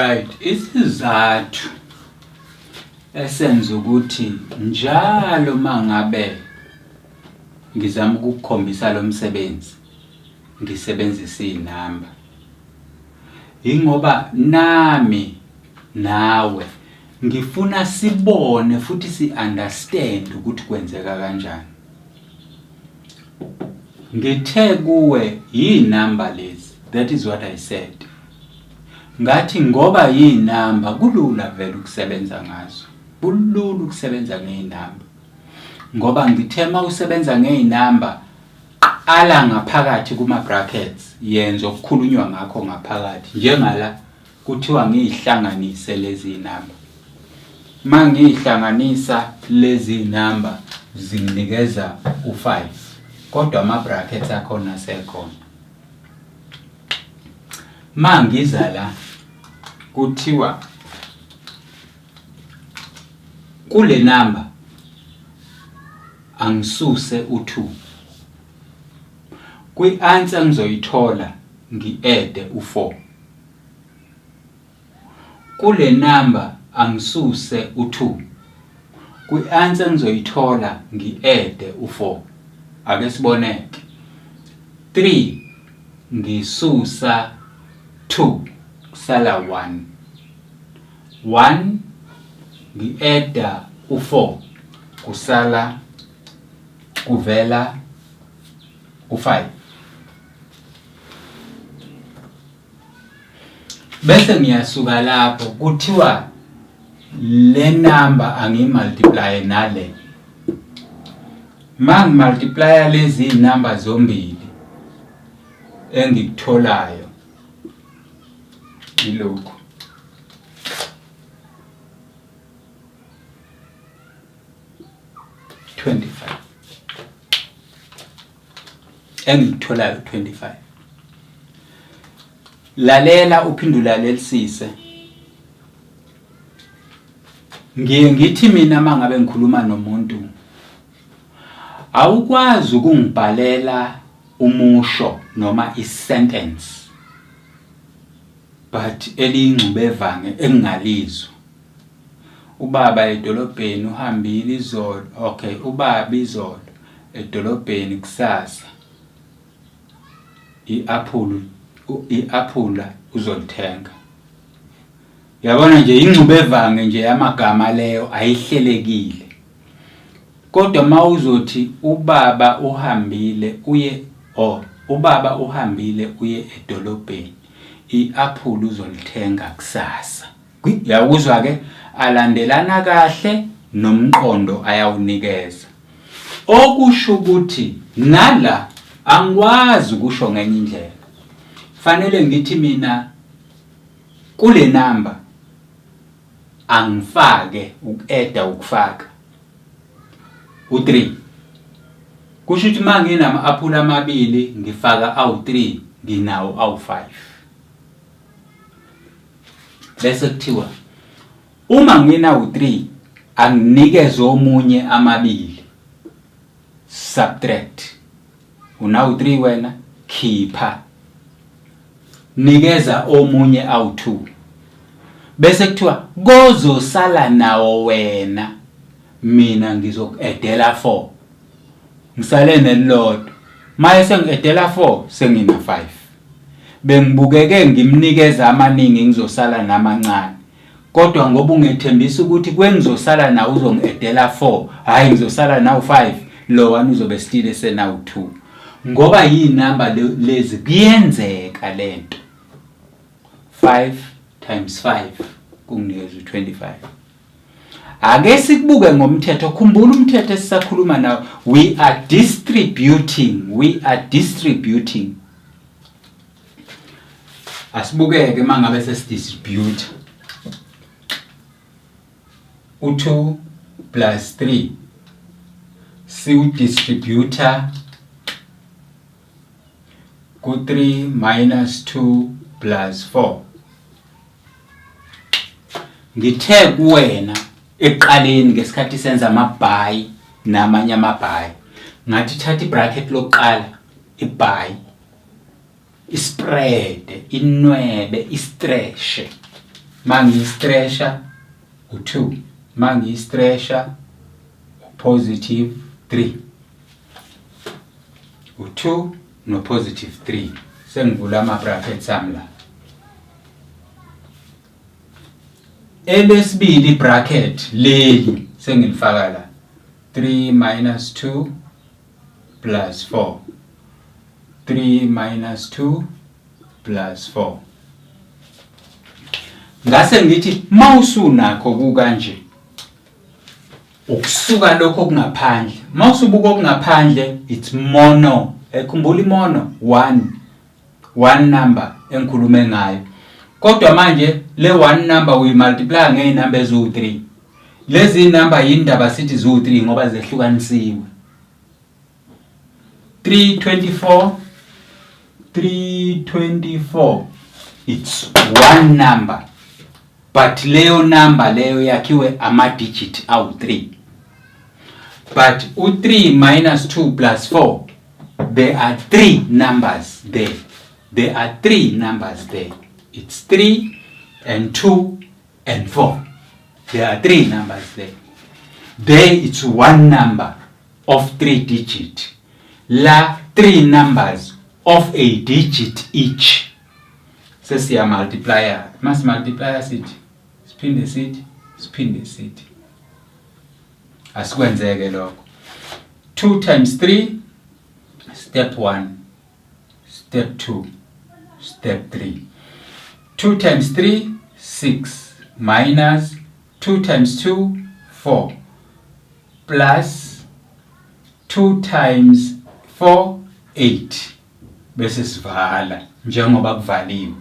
Right, isizathu esenza ukuthi njalo mangabe ngizama ukukukhombisa lo msebenzi ngisebenzisa inamba ingoba nami nawe ngifuna sibone futhi si-understand ukuthi kwenzeka kanjani. Ngithe kuwe yinamba lezi, that is what I said. Ngathi ngoba yinamba kulula vele ukusebenza ngazo, kulula ukusebenza ngeinamba ngoba ngithe mawusebenza ngeinamba qala ngaphakathi kuma brackets yenza okukhulunywa ngakho ngaphakathi, njengala kuthiwa ngihlanganise lezi inamba. Mangihlanganisa lezi inamba zinginikeza u5 kodwa ama brackets akhona sekhona. Mangiza la kuthiwa kule namba angisuse u2, kwi-answer ngizoyithola ngi-add u4. Kule namba angisuse u2, kwi-answer ngizoyithola ngi-add u4. Ake siboneke. 3 ngisusa 2 kusala 1. 1 ngi-add u4 kusala kuvela u5. Bese ngiyasuka lapho kuthiwa le number angimultiply nale. Mangimultiply lezi inamba zombili engikutholayo ilokhu engikutholayo 25. Lalela uphindula lelisise. Ngithi mina mangabe ngikhuluma nomuntu awukwazi ukungibhalela umusho noma isentence but elingcubevange engingalizwa. Ubaba edolobheni uhambile izolo. Okay, ubaba izolo edolobheni kusasa i-aphula uzolithenga. Yabona nje ingcubevange nje yamagama leyo ayihlelekile. Kodwa mawuzothi ubaba uhambile uye edolobheni, i-aphula uzolithenga kusasa. Uyakuzwa ke, alandelana kahle nomqondo ayawunikeza. Okusho ukuthi nala angikwazi ukusho ngenye indlela. Fanele ngithi mina kule namba angifake uku-add ukufaka u3. Kusho ukuthi manginama aphula amabili ngifaka awu3 nginawo awu5. Bese kuthiwa uma ngina u3 anginikeze omunye amabili, subtract. Unawo 3 wena, khipha, nikeza omunye awu2. Bese kuthiwa kozosala nawo wena mina ngizoku-addela 4, ngisale nelilodwa. Maye sengi-addela 4 sengina 5. Bengibukeke ngimnikeza amaningi ngizosala namancane, kodwa ngoba ungethembisa ukuthi kwengizosala nawo uzongi-addela 4 hayi ngizosala nawo 5, lo wani uzobe still esenawo 2. Ngoba yinamba lezi kuyenzeka lento. 5 times 5 kunginikeza u25. Ake sikubuke ngomthetho. Khumbula umthetho esisakhuluma nawo, we are distributing. Asibukeke mangabe sesidistribute u2 plus 3 siwudistributor ku3 minus 2 plus 4. Ngithe kuwena eqaleni ngesikhathi senza amabhayi namanye amabhayi, ngathi thatha ibracket lokuqala ibhayi, ispread, inwebe, istretch. mangiyistresha u2 mangiyistresha positive 3 u2 no positive 3 sengivula ama brackets ami la elesibili bracket leli sengilifaka la 3 minus 2 plus 4 3 minus 2 plus 4 ngase ngithi mawusunakho kukanje ukusuka lokho kungaphandle mawusubuka okungaphandle it's mono ekhumbula imono 1 number engikhulume ngayo kodwa manje le 1 number uyimultiply ngeinamba eziwu3 lezi number yindaba sithi ziwu3 ngoba zehlukanisiwe 324 it's one number but leyo number leyo yakhiwe ama digit awu3 but u3 minus 2 plus 4 there are 3 numbers there it's 3 and 2 and 4 there are 3 numbers there it's one number of 3 digit la 3 numbers of a digit each sesiya multiplier mas multiplier sithi siphinde sithi asikwenzeke lokho 2 times 3 step 1 step 2 step 3 2 times 3 6 minus 2 times 2 4 plus 2 times 4 8 bese sivala njengoba kuvaliwe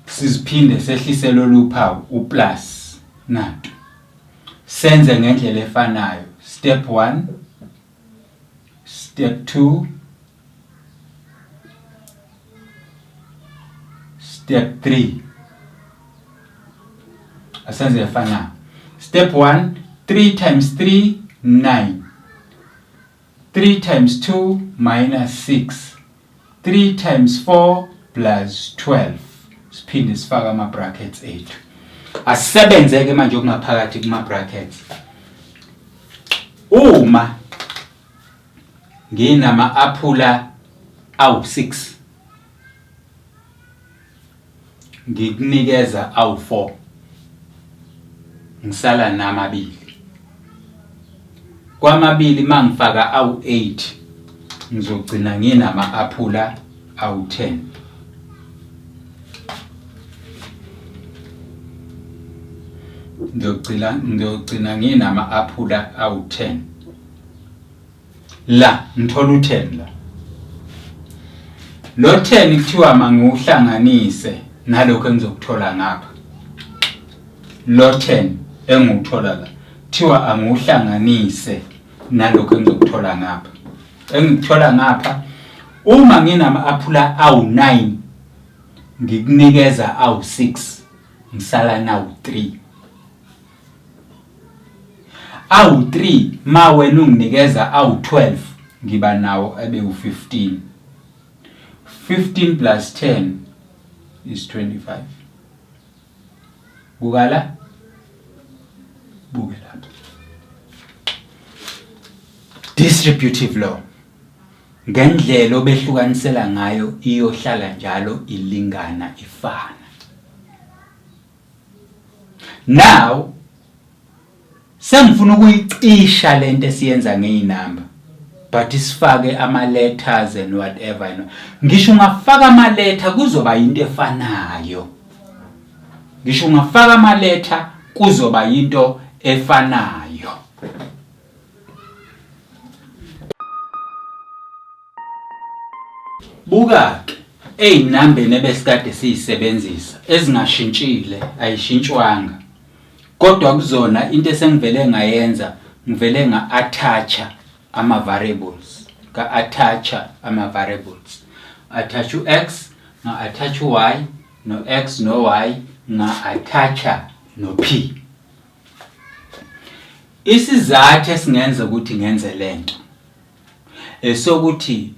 siziphinde sehlise loluphawu uplus nato senze ngendlela efanayo step 1 step 2 step 3 asenze efanayo step 1 3 times 3 9 3 times 2 minus 6 3 times 4 plus 12 siphinde sifaka ama brackets ethu asebenzeke manje okungaphakathi kuma brackets uma nginama aphula awu6 ngikunikeza awu4 ngisala namabili kwamabili mangifaka awu8 ngizogcina nginama aphula awu10 ngizogcina nginama aphula awu10 la ngithola u10 la lo 10 kuthiwa mangiuhlanganise nalokho engizokuthola ngapha lo 10 enguthola la kuthiwa angiuhlanganise nalokho engizokuthola ngapha engithola ngapha uma nginama aphula awu9 ngikunikeza awu6 ngisala nawu3 awu3 ma wena unginikeza awu12 ngiba nawo abe u15 15 plus 10 is 25 bukala bukela distributive law ngendlela obehlukanisela ngayo iyohlala njalo ilingana ifana now sengifuna ukuyicisha lento esiyenza ngeinamba but isifake ama letters and whatever ngisho ungafaka ama letter kuzoba into efanayo ngisho ungafaka ama letter kuzoba into efanayo buka ke einambeni ebesikade siyisebenzisa ezingashintshile ayishintshwanga kodwa kuzona into esengivele ngayenza ngivele nga-attacha ama-variables attach u-x nga-attach u-y no-x no-y nga-attacha no-p isizathu esingenza ukuthi ngenze lento esokuthi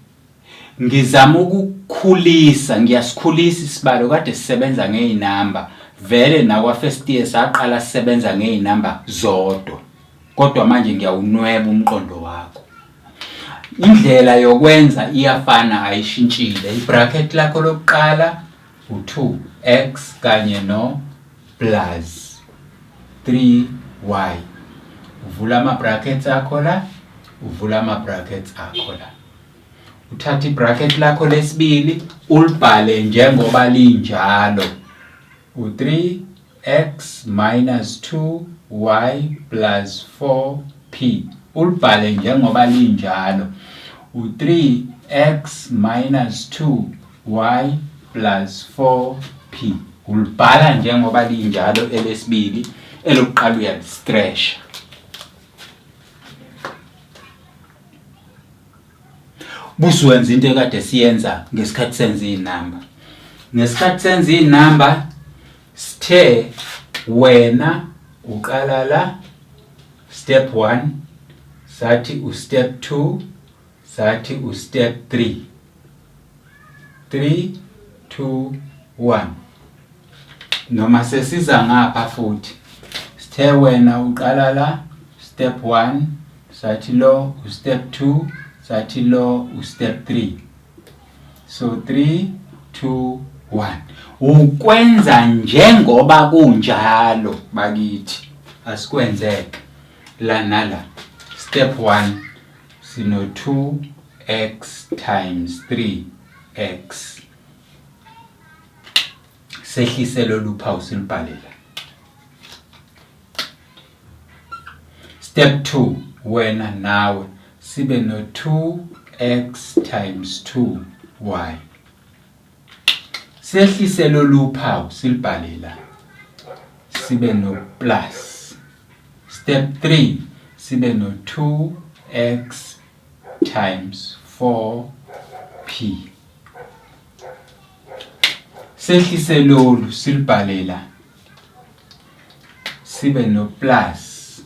ngizama ukukhulisa ngiyasikhulisa isibalo kade sisebenza ngeinamba vele nakwa first year saqala sisebenza ngeinamba zodwa, kodwa manje ngiyawunweba umqondo wakho. Indlela yokwenza iyafana, ayishintshile. Ibracket lakho lokuqala u2x kanye no plus 3y. Uvula ama brackets akho la, uvula ama brackets akho la. Uthatha ibracket lakho lesibili ulibhale njengoba linjalo. u3x minus 2y plus 4p. Ulibhale njengoba linjalo. u3x minus 2y plus 4p. Ulibhala njengoba linjalo elesibili, elokuqala uyalistretch. Busuwenza into ekade siyenza ngesikhathi senza inamba. Ngesikhathi senza inamba sithe wena uqala la step 1, sathi u-step 2, sathi u-step 3. 3, 2, 1. Noma sesiza ngapha futhi. Sithe wena uqala la step 1, sathi lo u-step 2, sathi lo u-step 3. So 3, 2, 1. Ukwenza njengoba kunjalo bakithi. Asikwenzeke la nala. Step 1 sino 2x times 3x. Sehlise lolu phawu silibhalela. Step 2 wena nawe sibe no 2x times 2y. Sehlise lolu phawu silibhalela. Sibe no plus. Step 3 sibe no 2x times 4p. Sehlise lolu silibhalela. Sibe no plus.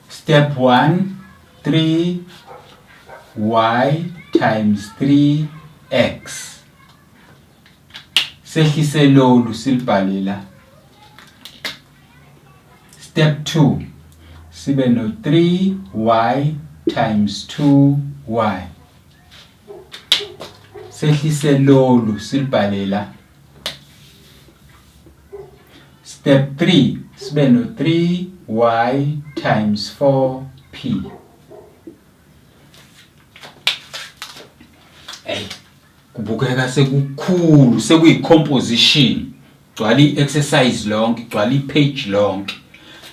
Step 1, 3y times 3x. Sehlise lolu silibhalela. Step 2 sibe no 3y times 2y. Sehlise lolu silibhalela. Step 3 sibe no 3y times 4p. Kubukeka sekukhulu, sekuyicomposition. Gcwala i-exercise lonke, gcwala i-page lonke.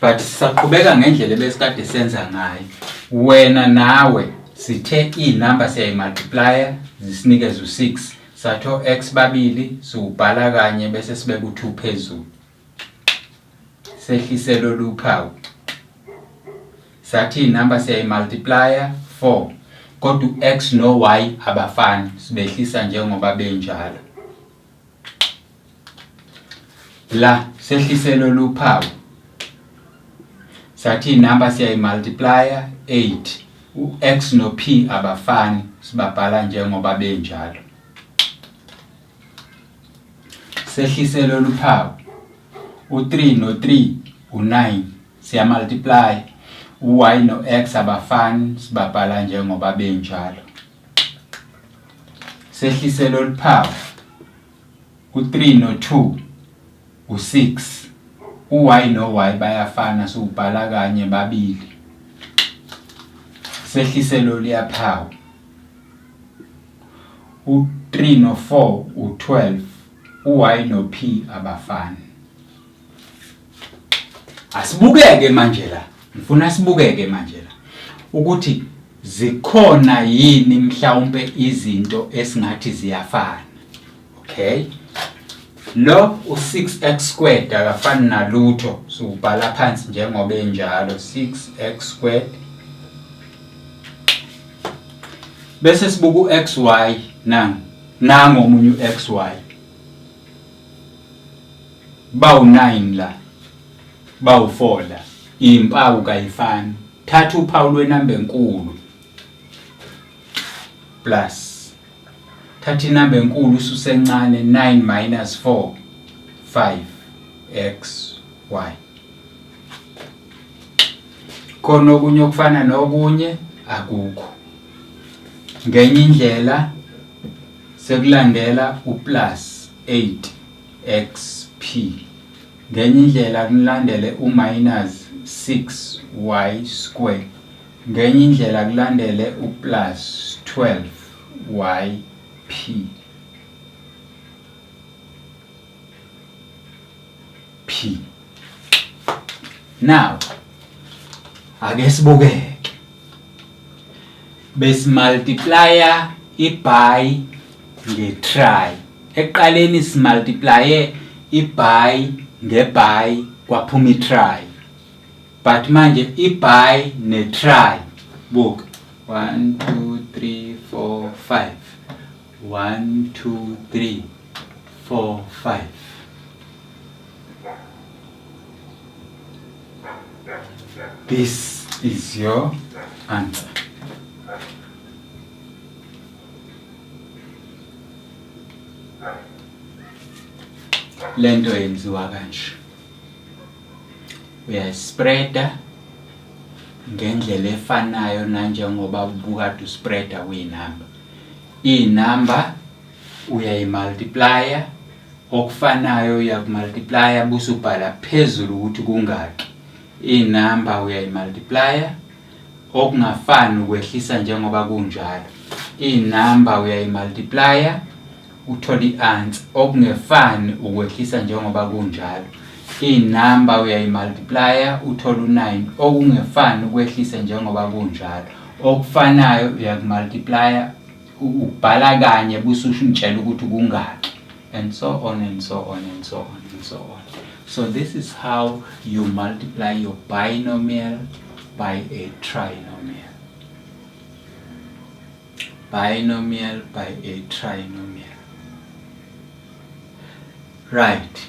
But sisaqhubeka ngendlela ebesikade senza ngayo. Wena nawe sithe inamba siyayimultiplya zisinikeza u6. Satho x babili siubhala kanye bese sibeka u2 phezulu. Sehlise lolu phawu. Sathi inamba siyayimultiplya 4. Kodwa x no y abafani, sibehlisa njengoba benjalo. La sehlise lolu phawu. Sathi inamba siyayimultiplya 8. U-x no p abafani, sibabhala njengoba benjalo. Sehlise lolu phawu. U3 no 3 u9 siyamultiply. U-y no x abafani, sibabhala njengoba benjalo. Sehlise lolu phawu. U3 no 2 u6. U-y no y bayafana, siubhala kanye babili. Sehlise lolu yaphawu. U3 no 4 u12. U-y no p abafani. Asibukeke manje la. Ngifuna sibukeke manje la ukuthi zikhona yini mhlawumbe izinto esingathi ziyafana. Okay? Lo u6x squared akafani nalutho, so ubhala phansi njengoba enjalo 6x squared. Bese sibuka uxy nango omunye uxy. Bawu9 la. Bawu4 la. Impawu kayifani. Thatha uphawu lwenamba enkulu plus thatha inamba enkulu ususencane 9 minus 4 5 x y. Khona okunye okufana nokunye akukho. Ngenye indlela sekulandela uplus 8xp. Ngenye indlela kulandele uminus 6y square. Ngenye indlela kulandele uplus 12yp. Now ake sibukeke. Besimultiplya i-by nge-try. Ekuqaleni simultiplye i-by nge-by kwaphuma i-try. But manje i-by ne-try buka 1 2 3 4 5 1 2 3 4 5. This is your answer. Lento yenziwa kanje. Uyaspreada ngendlela efanayo nanjengoba ubukade uspreada kuyinamba. Inamba uyayimultiplya okufanayo uyakumultiplya bese ubhala phezulu ukuthi kungaki. Inamba uyayimultiplya okungafani ukwehlisa njengoba kunjalo. Inamba uyayimultiplya uthola i-answer okungefani ukwehlisa njengoba kunjalo. Inamba uyayimultiplya uthola u9 okungefani ukwehlisa njengoba kunjalo. Okufanayo uyakumultiplya ubhala kanye bese ushintshela ukuthi kungaki, and so on and so on and so on and so on. So this is how you multiply your binomial by a trinomial. Binomial by a trinomial. Right.